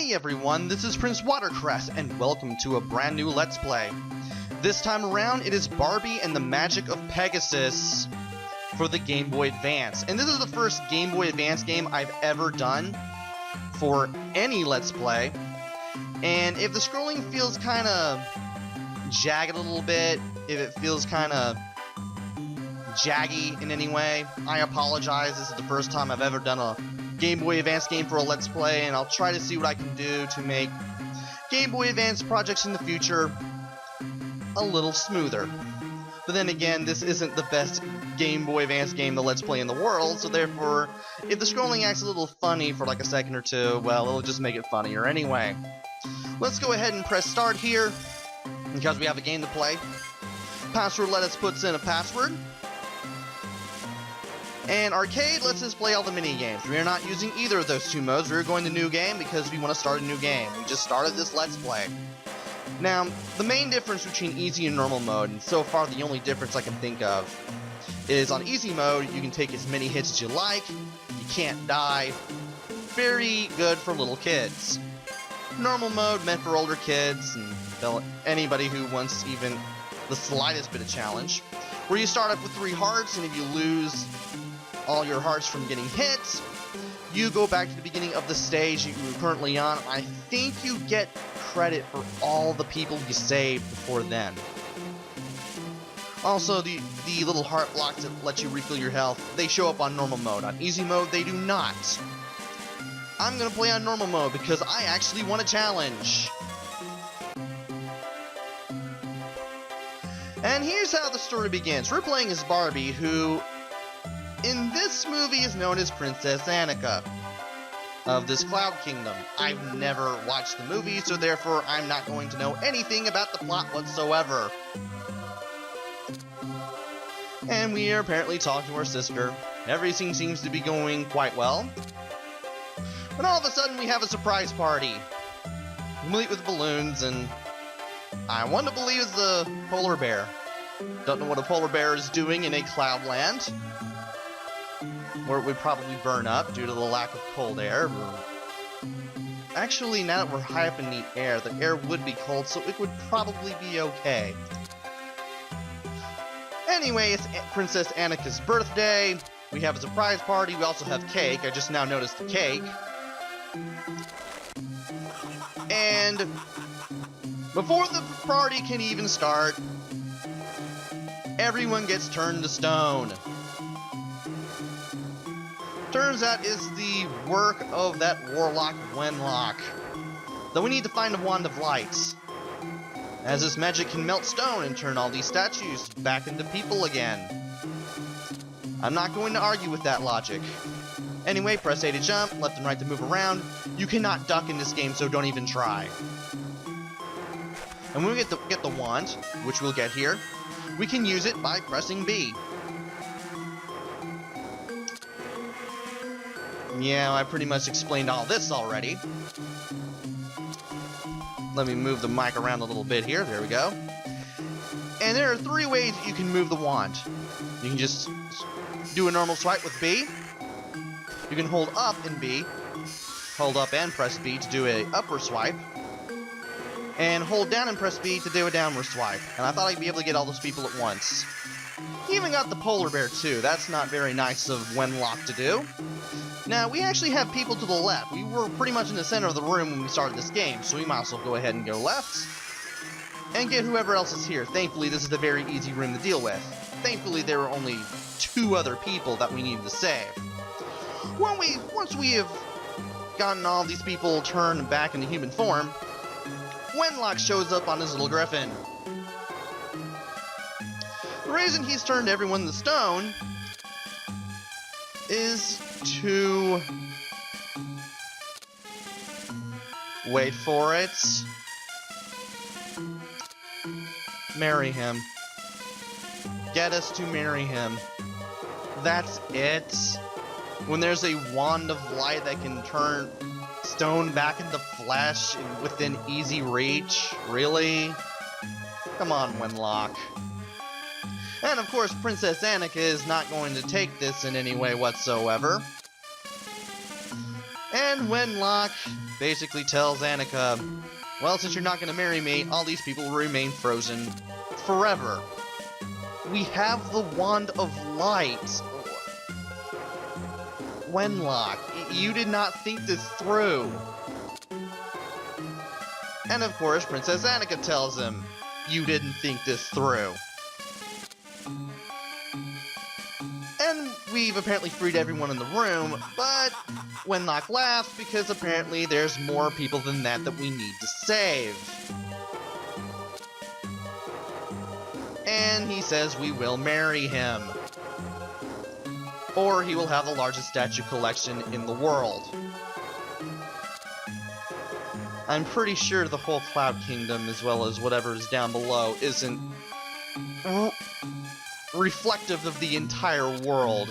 Hey everyone, this is PrinceWatercress, and welcome to a brand new Let's Play. This time around, it is Barbie and the Magic of Pegasus for the Game Boy Advance. And this is the first Game Boy Advance game I've ever done for any Let's Play. And if the scrolling feels kinda jagged a little bit, if it feels kinda jaggy in any way, I apologize. This is the first time I've ever done a Game Boy Advance game for a Let's Play, and I'll try to see what I can do to make Game Boy Advance projects in the future a little smoother. But then again, this isn't the best Game Boy Advance game to Let's Play in the world, so therefore, if the scrolling acts a little funny for like a second or two, well, it'll just make it funnier anyway. Let's go ahead and press start here, because we have a game to play. Password let us puts in a password. And arcade lets us play all the mini-games. We are not using either of those two modes. We're going to new game because we want to start a new game. We just started this Let's Play. Now, the main difference between easy and normal mode, and so far the only difference I can think of, is on easy mode, you can take as many hits as you like, you can't die. Very good for little kids. Normal mode meant for older kids, and anybody who wants even the slightest bit of challenge. Where you start up with 3 hearts, and if you lose all your hearts from getting hit, you go back to the beginning of the stage you're currently on. I think you get credit for all the people you saved before then. Also, the little heart blocks that let you refill your health, they show up on normal mode. On easy mode, they do not. I'm gonna play on normal mode because I actually want a challenge. And here's how the story begins. We're playing as Barbie, who in this movie is known as Princess Annika of this Cloud Kingdom. I've never watched the movie, so therefore I'm not going to know anything about the plot whatsoever. And we are apparently talking to our sister. Everything seems to be going quite well. But all of a sudden we have a surprise party, complete with balloons, and I want to believe it's the polar bear. Don't know what a polar bear is doing in a cloud land, where it would probably burn up due to the lack of cold air. Actually, now that we're high up in the air would be cold, so it would probably be okay. Anyway, it's Princess Annika's birthday. We have a surprise party. We also have cake. I just now noticed the cake. And before the party can even start, everyone gets turned to stone. Turns out it's the work of that warlock Wenlock. Though we need to find a wand of lights, as this magic can melt stone and turn all these statues back into people again. I'm not going to argue with that logic. Anyway, press A to jump, left and right to move around. You cannot duck in this game, so don't even try. And when we get the wand, which we'll get here, we can use it by pressing B. Yeah, I pretty much explained all this already. Let me move the mic around a little bit here. There we go. And there are 3 ways that you can move the wand. You can just do a normal swipe with B. You can hold up in B. Hold up and press B to do a upward swipe. And hold down and press B to do a downward swipe. And I thought I'd be able to get all those people at once. Even got the polar bear too. That's not very nice of Wenlock to do. Now, we actually have people to the left. We were pretty much in the center of the room when we started this game, so we might as well go ahead and go left and get whoever else is here. Thankfully, this is a very easy room to deal with. Thankfully, there were only 2 other people that we needed to save. Once we have gotten all these people turned back into human form, Wenlock shows up on his little griffin. The reason he's turned everyone to stone is to wait for it. Marry him. Get us to marry him. That's it. When there's a wand of light that can turn stone back into flesh within easy reach? Really? Come on, Wenlock. And of course, Princess Annika is not going to take this in any way whatsoever. And Wenlock basically tells Annika, well, since you're not going to marry me, all these people will remain frozen forever. We have the Wand of Light. Wenlock, you did not think this through. And of course, Princess Annika tells him, you didn't think this through. And we've apparently freed everyone in the room, but Wenlock laughs because apparently there's more people than that we need to save. And he says we will marry him. Or he will have the largest statue collection in the world. I'm pretty sure the whole Cloud Kingdom, as well as whatever is down below, isn't reflective of the entire world.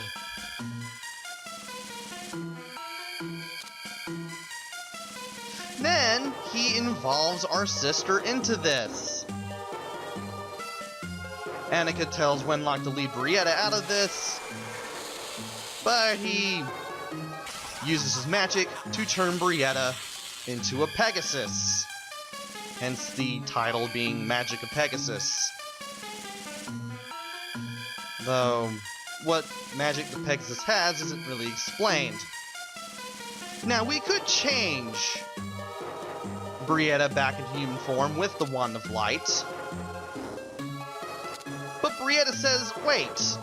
Then, he involves our sister into this. Annika tells Wenlock to leave Brietta out of this, but he uses his magic to turn Brietta into a Pegasus. Hence the title being Magic of Pegasus. Though, what magic the Pegasus has isn't really explained. Now, we could change Brietta back into human form with the Wand of Light. But Brietta says, wait,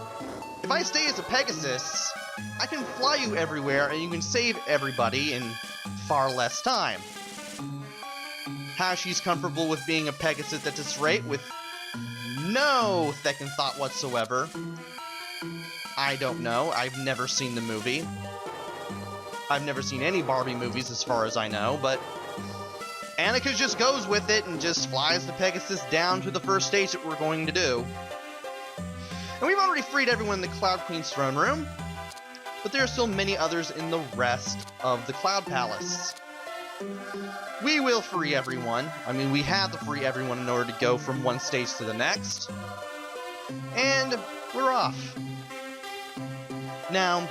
if I stay as a Pegasus, I can fly you everywhere and you can save everybody in far less time. How she's comfortable with being a Pegasus at this rate with no second thought whatsoever, I don't know. I've never seen the movie. I've never seen any Barbie movies as far as I know, but Annika just goes with it and just flies the Pegasus down to the first stage that we're going to do. And we've already freed everyone in the Cloud Queen's throne room, but there are still many others in the rest of the Cloud Palace. We will free everyone. I mean, we have to free everyone in order to go from one stage to the next. And we're off. Now,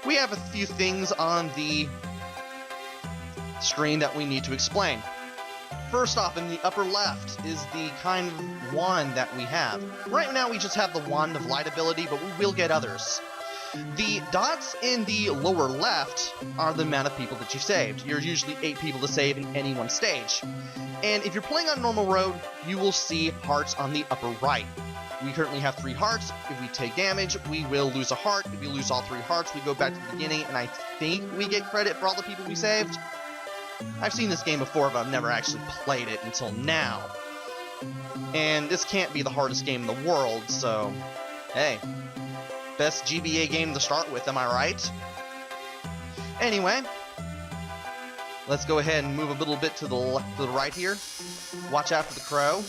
we have a few things on the screen that we need to explain. First off, in the upper left is the kind of wand that we have. Right now we just have the Wand of Light ability, but we will get others. The dots in the lower left are the amount of people that you saved. You're usually 8 people to save in any one stage. And if you're playing on normal road, you will see hearts on the upper right. We currently have 3 hearts. If we take damage, we will lose a heart. If we lose all 3 hearts, we go back to the beginning, and I think we get credit for all the people we saved. I've seen this game before, but I've never actually played it until now. And this can't be the hardest game in the world, so hey. Best GBA game to start with, am I right? Anyway, let's go ahead and move a little bit to the right here. Watch out for the crow.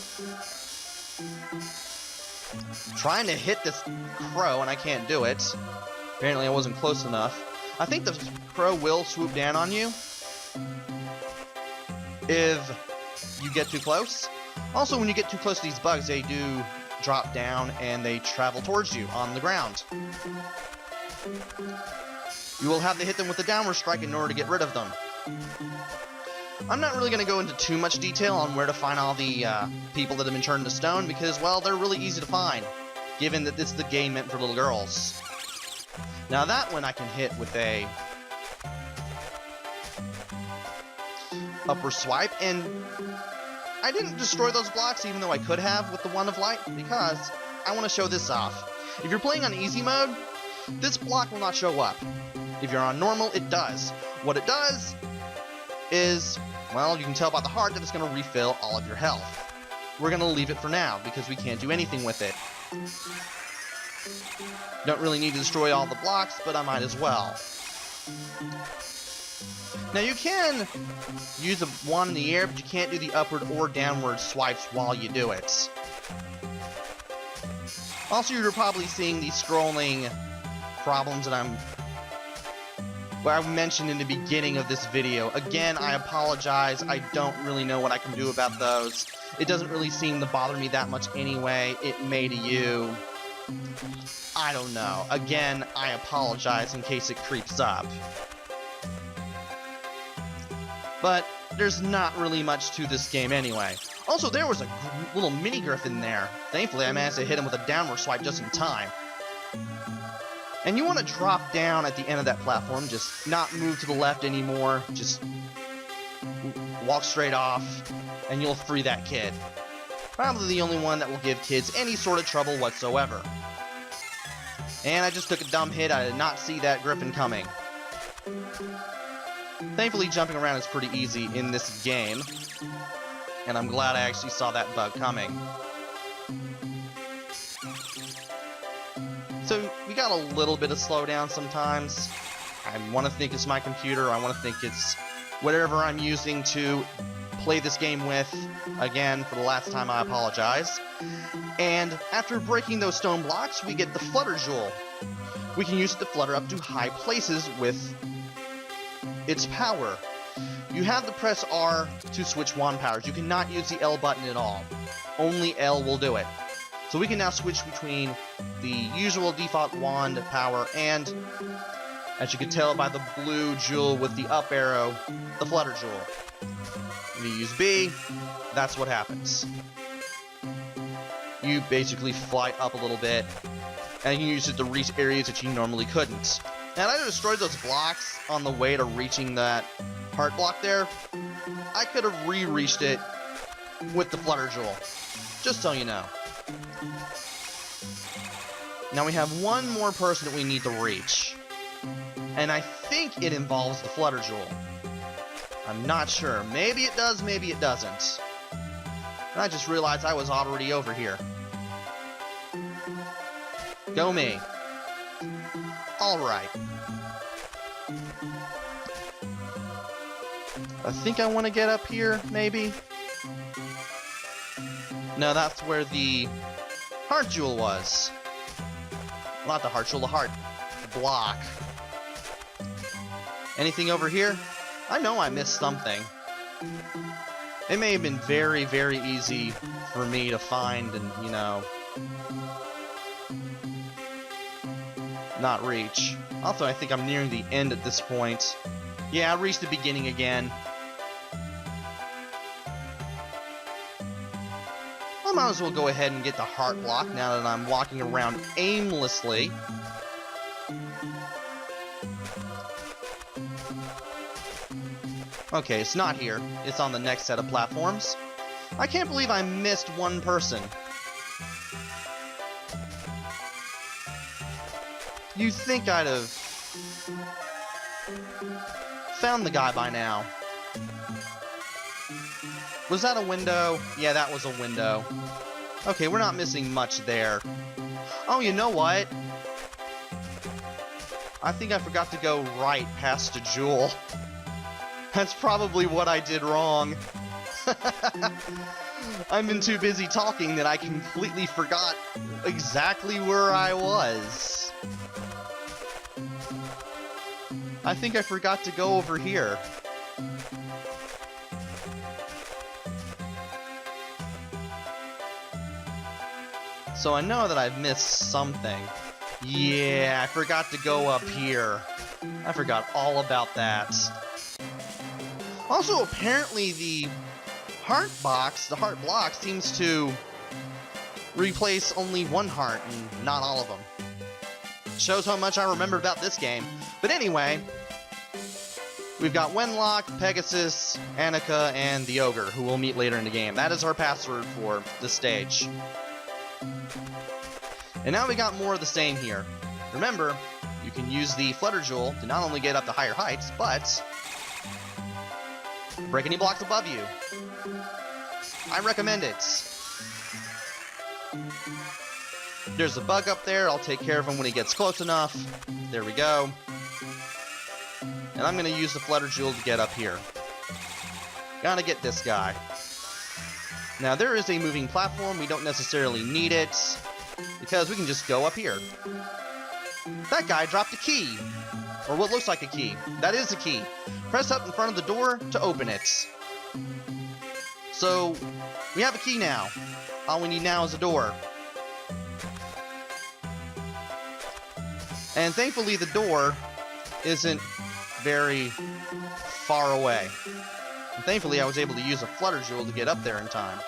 I'm trying to hit this crow, and I can't do it. Apparently I wasn't close enough. I think the crow will swoop down on you if you get too close. Also, when you get too close to these bugs, they do drop down and they travel towards you on the ground. You will have to hit them with a downward strike in order to get rid of them. I'm not really going to go into too much detail on where to find all the people that have been turned to stone because, well, they're really easy to find, given that this is the game meant for little girls. Now that one I can hit with a upper swipe, and I didn't destroy those blocks even though I could have with the Wand of Light because I want to show this off. If you're playing on easy mode, this block will not show up. If you're on normal, it does. What it does is, well, you can tell by the heart that it's going to refill all of your health. We're going to leave it for now because we can't do anything with it. Don't really need to destroy all the blocks, but I might as well. Now you can use a wand in the air, but you can't do the upward or downward swipes while you do it. Also, you're probably seeing these scrolling problems that I mentioned in the beginning of this video. Again, I apologize. I don't really know what I can do about those. It doesn't really seem to bother me that much anyway. It may to you. I don't know. Again, I apologize in case it creeps up. But there's not really much to this game anyway. Also, there was a little mini griffin there. Thankfully, I managed to hit him with a downward swipe just in time. And you want to drop down at the end of that platform, just not move to the left anymore, just walk straight off, and you'll free that kid. Probably the only one that will give kids any sort of trouble whatsoever. And I just took a dumb hit. I did not see that griffin coming. Thankfully, jumping around is pretty easy in this game. And I'm glad I actually saw that bug coming. So, we got a little bit of slowdown sometimes. I want to think it's my computer. I want to think it's whatever I'm using to play this game with. Again, for the last time, I apologize. And after breaking those stone blocks, we get the Flutter Jewel. We can use it to flutter up to high places with its power. You have to press R to switch wand powers. You cannot use the L button at all. Only L will do it. So we can now switch between the usual default wand power and, as you can tell by the blue jewel with the up arrow, the Flutter Jewel. If you use B, that's what happens. You basically fly up a little bit, and you use it to reach areas that you normally couldn't. Now, I destroyed those blocks on the way to reaching that heart block there. I could have re-reached it with the Flutter Jewel, just so you know. Now we have one more person that we need to reach, and I think it involves the Flutter Jewel. I'm not sure. Maybe it does, maybe it doesn't. And I just realized I was already over here. Go me. Alright. I think I want to get up here, maybe? No, that's where the heart jewel was. Not the heart jewel, the heart block. Anything over here? I know I missed something. It may have been very, very easy for me to find and, you know, not reach. Also, I think I'm nearing the end at this point. Yeah, I reached the beginning again. I might as well go ahead and get the heart block now that I'm walking around aimlessly. Okay, it's not here. It's on the next set of platforms. I can't believe I missed one person. You'd think I'd have found the guy by now. Was that a window? Yeah, that was a window. Okay, we're not missing much there. Oh, you know what? I think I forgot to go right past a jewel. That's probably what I did wrong. I've been too busy talking that I completely forgot exactly where I was. I think I forgot to go over here. So I know that I've missed something. Yeah, I forgot to go up here. I forgot all about that. Also, apparently the heart block seems to replace only one heart and not all of them. Shows how much I remember about this game. But anyway, we've got Wenlock, Pegasus, Annika, and the Ogre, who we'll meet later in the game. That is our password for this stage. And now we got more of the same here. Remember, you can use the Flutter Jewel to not only get up to higher heights, but break any blocks above you. I recommend it. There's a bug up there. I'll take care of him when he gets close enough. There we go. And I'm going to use the Flutter Jewel to get up here. Gotta get this guy. Now, there is a moving platform. We don't necessarily need it, because we can just go up here. That guy dropped a key. Or what looks like a key. That is a key. Press up in front of the door to open it. So, we have a key now. All we need now is a door. And thankfully the door isn't very far away. And thankfully, I was able to use a Flutter Jewel to get up there in time.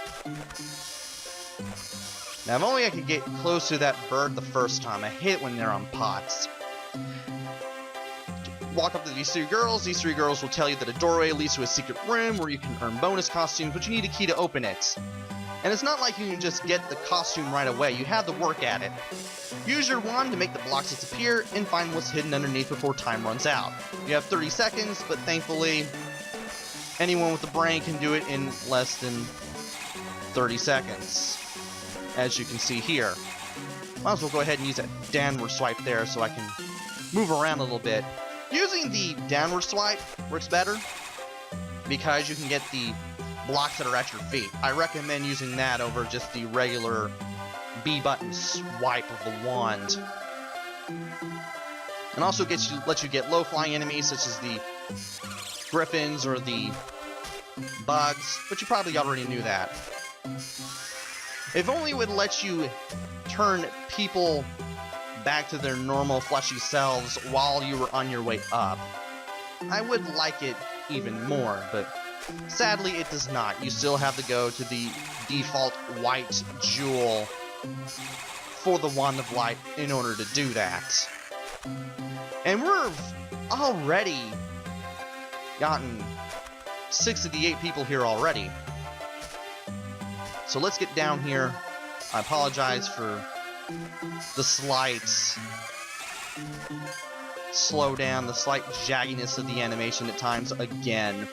Now, if only I could get close to that bird the first time. I hate it when they're on pots. Walk up to these three girls. These three girls will tell you that a doorway leads to a secret room where you can earn bonus costumes, but you need a key to open it. And it's not like you can just get the costume right away. You have to work at it. Use your wand to make the blocks disappear and find what's hidden underneath before time runs out. You have 30 seconds, but thankfully, anyone with a brain can do it in less than 30 seconds. As you can see here. Might as well go ahead and use that downward swipe there so I can move around a little bit. Using the downward swipe works better because you can get the blocks that are at your feet. I recommend using that over just the regular B button swipe of the wand. And also lets you get low flying enemies such as the griffins or the bugs, but you probably already knew that. If only it would let you turn people back to their normal fleshy selves while you were on your way up. I would like it even more, but sadly it does not. You still have to go to the default white jewel for the Wand of Light in order to do that. And we've already gotten 6 of the 8 people here already. So let's get down here. I apologize for the slight slow down, the slight jagginess of the animation at times again.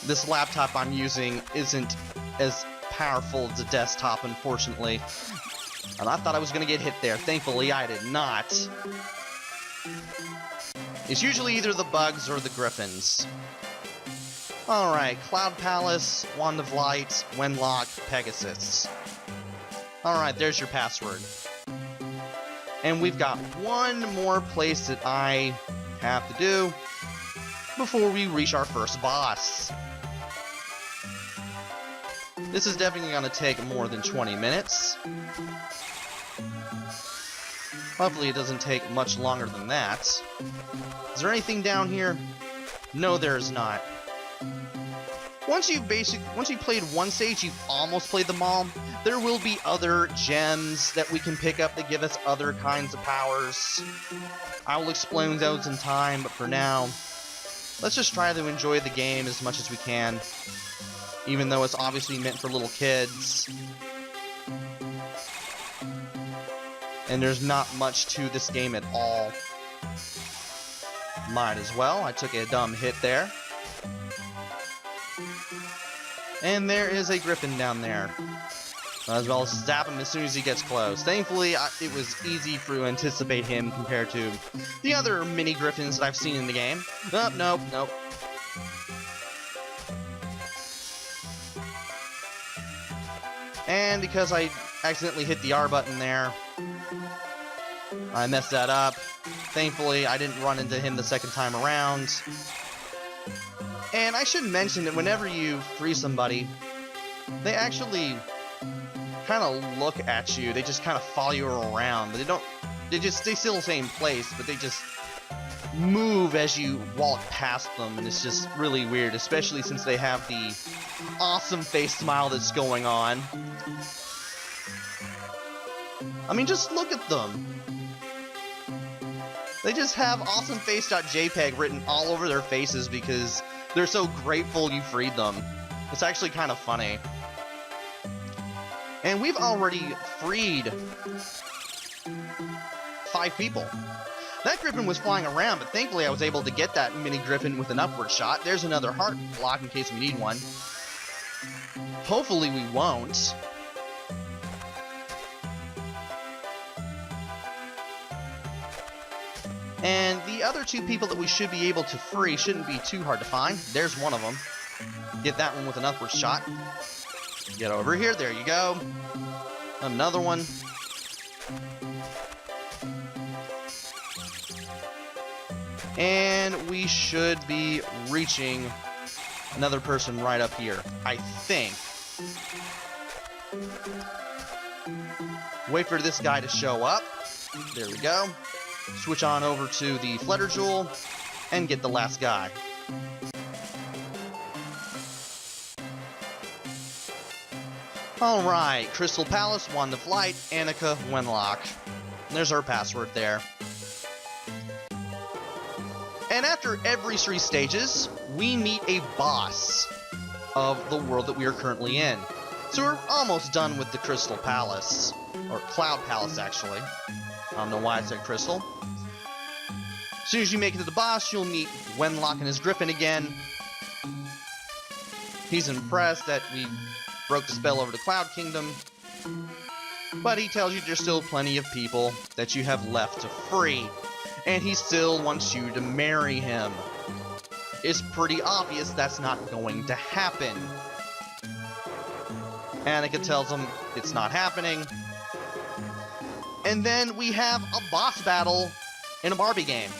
This laptop I'm using isn't as powerful as a desktop, unfortunately. And I thought I was going to get hit there. Thankfully, I did not. It's usually either the bugs or the griffins. Alright, Cloud Palace, Wand of Light, Wenlock, Pegasus. Alright, there's your password. And we've got one more place that I have to do before we reach our first boss. This is definitely going to take more than 20 minutes. Hopefully it doesn't take much longer than that. Is there anything down here? No, there's not. Once you've played one stage, you've almost played them all. There will be other gems that we can pick up that give us other kinds of powers. I will explain those in time, but for now, let's just try to enjoy the game as much as we can. Even though it's obviously meant for little kids. And there's not much to this game at all. Might as well. I took a dumb hit there. And there is a griffin down there. Might as well zap him as soon as he gets close. Thankfully, it was easy to anticipate him compared to the other mini griffins that I've seen in the game. Oh, nope, nope. And because I accidentally hit the R button there, I messed that up. Thankfully, I didn't run into him the second time around. And I should mention that whenever you free somebody, they actually kind of look at you. They just kind of follow you around. But they stay still in the same place, but they just move as you walk past them, and it's just really weird, especially since they have the awesome face smile that's going on. I mean, just look at them. They just have awesomeface.jpg written all over their faces because they're so grateful you freed them. It's actually kind of funny. And we've already freed 5 people. That griffin was flying around, but thankfully I was able to get that mini griffin with an upward shot. There's another heart block in case we need one. Hopefully we won't. And the other 2 people that we should be able to free shouldn't be too hard to find. There's one of them. Get that one with an upward shot. Get over here. There you go. Another one. And we should be reaching another person right up here, I think. Wait for this guy to show up. There we go. Switch on over to the Flutter Jewel. and get the last guy. Alright, Crystal Palace, Wand of Light, Annika, Wenlock. There's our password there. And after every 3 stages, we meet a boss of the world that we are currently in. So we're almost done with the Crystal Palace. Or Cloud Palace, actually. I don't know why I said Crystal. As soon as you make it to the boss, you'll meet Wenlock and his griffin again. He's impressed that we broke the spell over the Cloud Kingdom. But he tells you there's still plenty of people that you have left to free. And he still wants you to marry him. It's pretty obvious that's not going to happen. Annika tells him it's not happening. And then we have a boss battle in a Barbie game.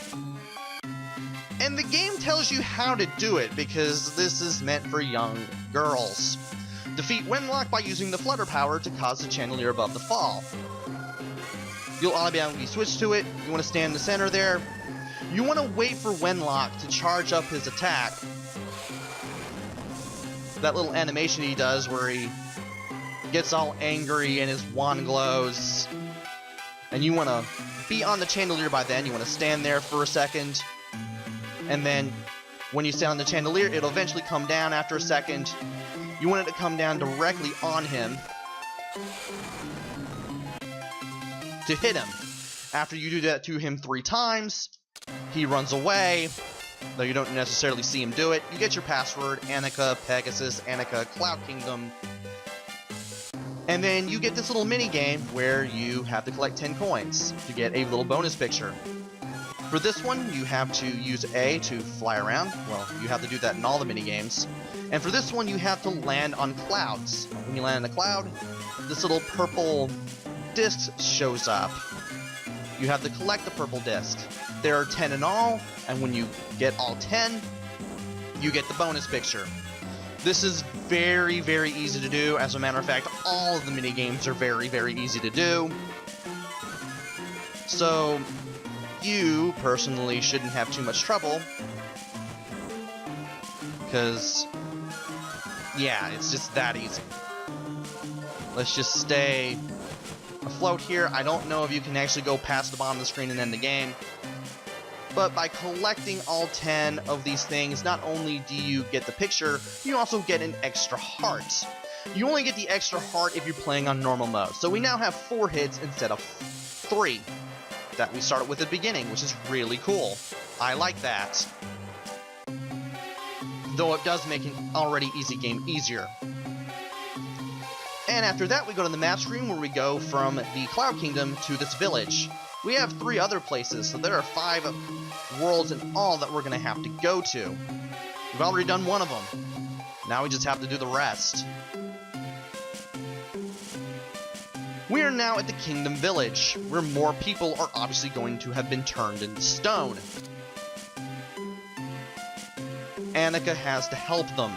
And the game tells you how to do it, because this is meant for young girls. Defeat Wenlock by using the flutter power to cause the chandelier above to fall. You'll automatically switch to it. You want to stand in the center there. You want to wait for Wenlock to charge up his attack. That little animation he does where he gets all angry and his wand glows. And you want to be on the chandelier by then. You want to stand there for a second. And then when you stand on the chandelier, it'll eventually come down after a second. You want it to come down directly on him to hit him. After you do that to him 3 times, he runs away, though you don't necessarily see him do it. You get your password, Annika, Pegasus, Annika, Cloud Kingdom. And then you get this little mini game where you have to collect 10 coins to get a little bonus picture. For this one, you have to use A to fly around. Well, you have to do that in all the mini games. And for this one, you have to land on clouds. When you land on a cloud, this little purple disc shows up. You have to collect the purple disc. There are 10 in all, and when you get all 10, you get the bonus picture. This is very, very easy to do. As a matter of fact, all of the mini games are very, very easy to do. So you personally shouldn't have too much trouble, because yeah, it's just that easy. Let's just stay afloat here. I don't know if you can actually go past the bottom of the screen and end the game, but by collecting all 10 of these things, not only do you get the picture, you also get an extra heart. You only get the extra heart if you're playing on normal mode. So we now have 4 hits instead of 3 that we started with at the beginning, which is really cool. I like that. Though it does make an already easy game easier. And after that, we go to the map screen where we go from the Cloud Kingdom to this village. We have 3 other places, so there are 5 worlds in all that we're going to have to go to. We've already done one of them. Now we just have to do the rest. We are now at the Kingdom Village, where more people are obviously going to have been turned into stone. Annika has to help them.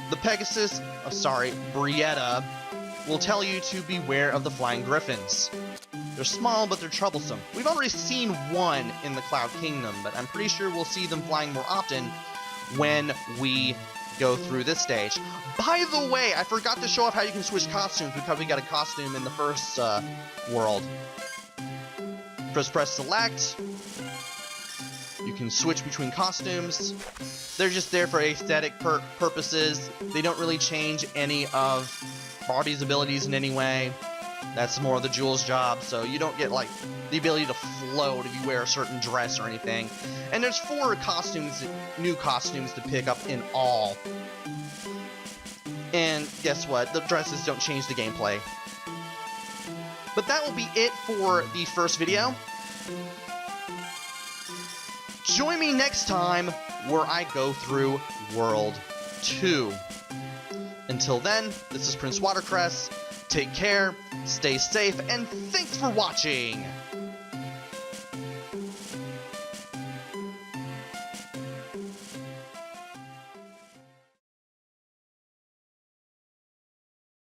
The Pegasus, Brietta, will tell you to beware of the flying griffins. They're small, but they're troublesome. We've already seen one in the Cloud Kingdom, but I'm pretty sure we'll see them flying more often when we go through this stage. By the way, I forgot to show off how you can switch costumes, because we got a costume in the first world. Press select. You can switch between costumes. They're just there for aesthetic purposes. They don't really change any of Barbie's abilities in any way. That's more of the Jewel's job, so you don't get, like, the ability to float if you wear a certain dress or anything. And there's 4 costumes, new costumes to pick up in all. And guess what? The dresses don't change the gameplay. But that will be it for the first video. Join me next time where I go through World 2. Until then, this is PrinceWatercress. Take care, stay safe, and thanks for watching!